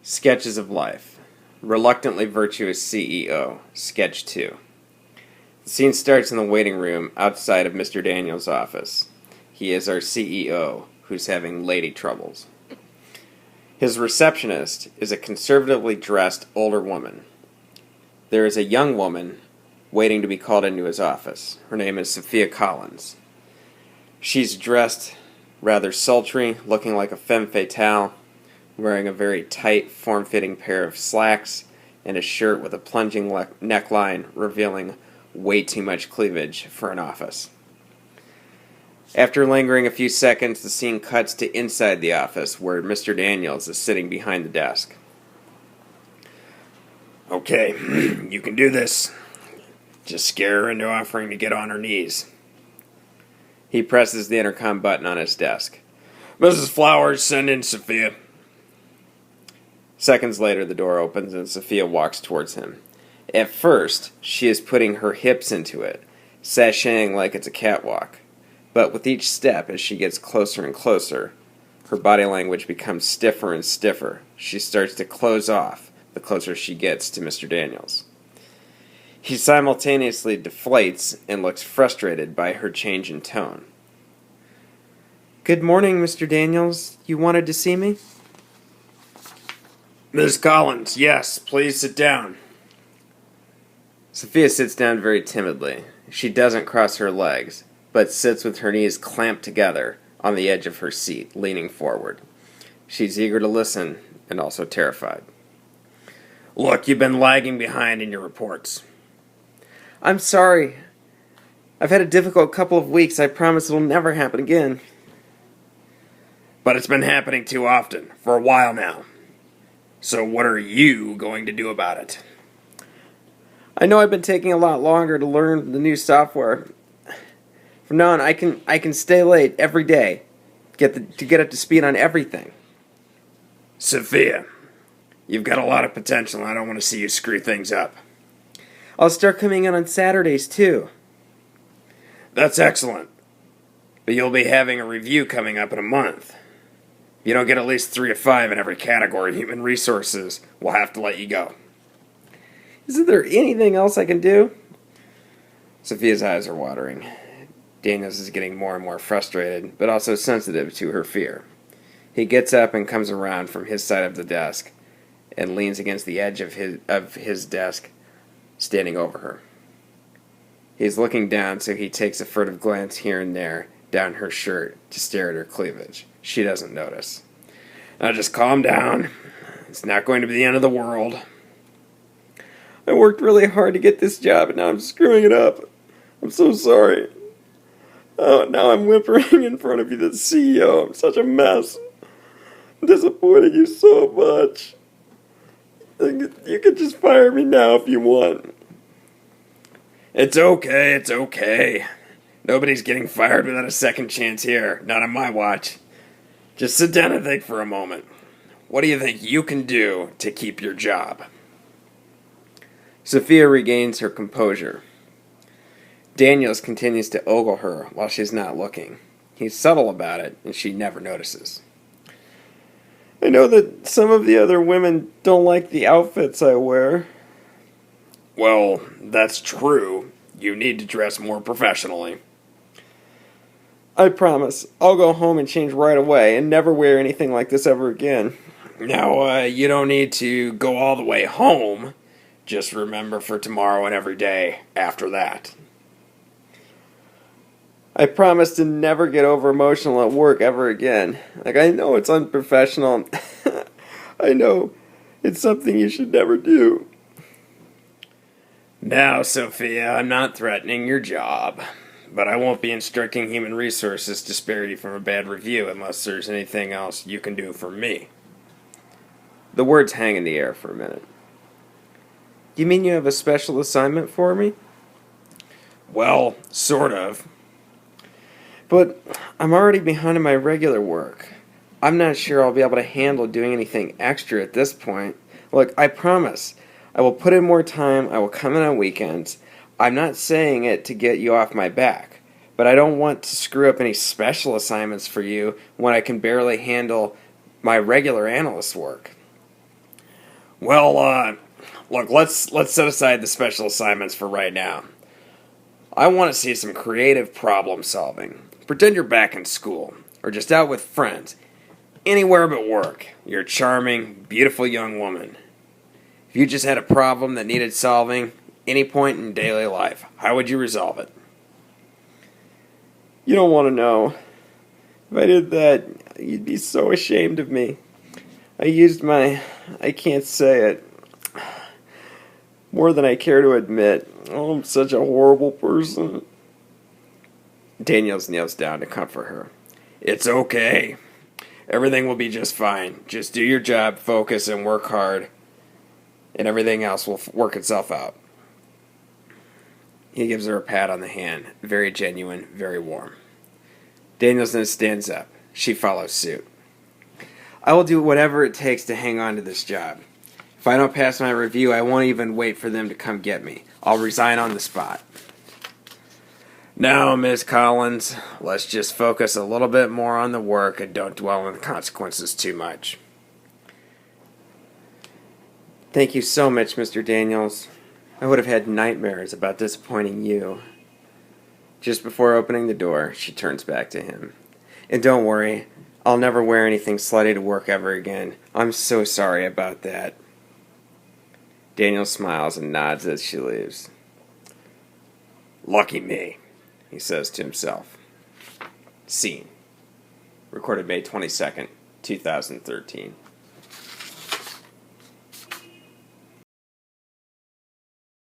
Sketches of Life. Reluctantly Virtuous CEO. Sketch 2. The scene starts in the waiting room outside of Mr. Daniels' office. He is our CEO, who's having lady troubles. His receptionist is a conservatively dressed older woman. There is a young woman waiting to be called into his office. Her name is Sophia Collins. She's dressed rather sultry, looking like a femme fatale, wearing a very tight, form-fitting pair of slacks and a shirt with a plunging neckline revealing way too much cleavage for an office. After lingering a few seconds, the scene cuts to inside the office where Mr. Daniels is sitting behind the desk. Okay, you can do this. Just scare her into offering to get on her knees. He presses the intercom button on his desk. Mrs. Flowers, send in Sophia. Seconds later, the door opens and Sophia walks towards him. At first, she is putting her hips into it, sashaying like it's a catwalk. But with each step, as she gets closer and closer, her body language becomes stiffer and stiffer. She starts to close off the closer she gets to Mr. Daniels. He simultaneously deflates and looks frustrated by her change in tone. "Good morning, Mr. Daniels. You wanted to see me?" Ms. Collins, yes, please sit down. Sophia sits down very timidly. She doesn't cross her legs, but sits with her knees clamped together on the edge of her seat, leaning forward. She's eager to listen and also terrified. Look, you've been lagging behind in your reports. "I'm sorry. I've had a difficult couple of weeks. I promise it'll never happen again." But it's been happening too often, for a while now. So what are you going to do about it? "I know I've been taking a lot longer to learn the new software. From now on, I can stay late every day to get up to speed on everything." Sophia, you've got a lot of potential and I don't want to see you screw things up. "I'll start coming in on Saturdays, too." That's excellent. But you'll be having a review coming up in a month. If you don't get at least 3 of 5 in every category, human resources will have to let you go. "Isn't there anything else I can do?" Sophia's eyes are watering. Daniels is getting more and more frustrated, but also sensitive to her fear. He gets up and comes around from his side of the desk and leans against the edge of his desk, standing over her. He's looking down, so he takes a furtive glance here and there down her shirt to stare at her cleavage. She doesn't notice. Now just calm down. It's not going to be the end of the world. "I worked really hard to get this job, and now I'm screwing it up. I'm so sorry. Oh, now I'm whimpering in front of you, the CEO. I'm such a mess. I'm disappointing you so much. You could just fire me now if you want." It's okay. Nobody's getting fired without a second chance here. Not on my watch. Just sit down and think for a moment. What do you think you can do to keep your job? Sophia regains her composure. Daniels continues to ogle her while she's not looking. He's subtle about it, and she never notices. "I know that some of the other women don't like the outfits I wear." Well, that's true. You need to dress more professionally. "I promise. I'll go home and change right away and never wear anything like this ever again." Now, you don't need to go all the way home. Just remember for tomorrow and every day after that. "I promise to never get over emotional at work ever again. I know it's unprofessional. I know it's something you should never do." Now, Sophia, I'm not threatening your job, but I won't be instructing human resources to spare you from a bad review unless there's anything else you can do for me. The words hang in the air for a minute. "You mean you have a special assignment for me?" Well, sort of. "But I'm already behind in my regular work. I'm not sure I'll be able to handle doing anything extra at this point. Look, I promise. I will put in more time. I will come in on weekends. I'm not saying it to get you off my back, but I don't want to screw up any special assignments for you when I can barely handle my regular analyst work. Well, look, let's set aside the special assignments for right now. I want to see some creative problem solving. Pretend you're back in school, or just out with friends. Anywhere but work. You're a charming, beautiful young woman. If you just had a problem that needed solving, any point in daily life, how would you resolve it? You don't want to know. If I did that, you'd be so ashamed of me. I can't say it. More than I care to admit. Oh, I'm such a horrible person. Daniels kneels down to comfort her. It's okay. Everything will be just fine. Just do your job, focus, and work hard, and everything else will work itself out. He gives her a pat on the hand. Very genuine, very warm. Daniels then stands up. She follows suit. I will do whatever it takes to hang on to this job. If I don't pass my review, I won't even wait for them to come get me. I'll resign on the spot. Now, Miss Collins, let's just focus a little bit more on the work and don't dwell on the consequences too much. Thank you so much, Mr. Daniels. I would have had nightmares about disappointing you. Just before opening the door, she turns back to him. And don't worry, I'll never wear anything slutty to work ever again. I'm so sorry about that. Daniel smiles and nods as she leaves. Lucky me, he says to himself. Scene. Recorded May 22nd, 2013.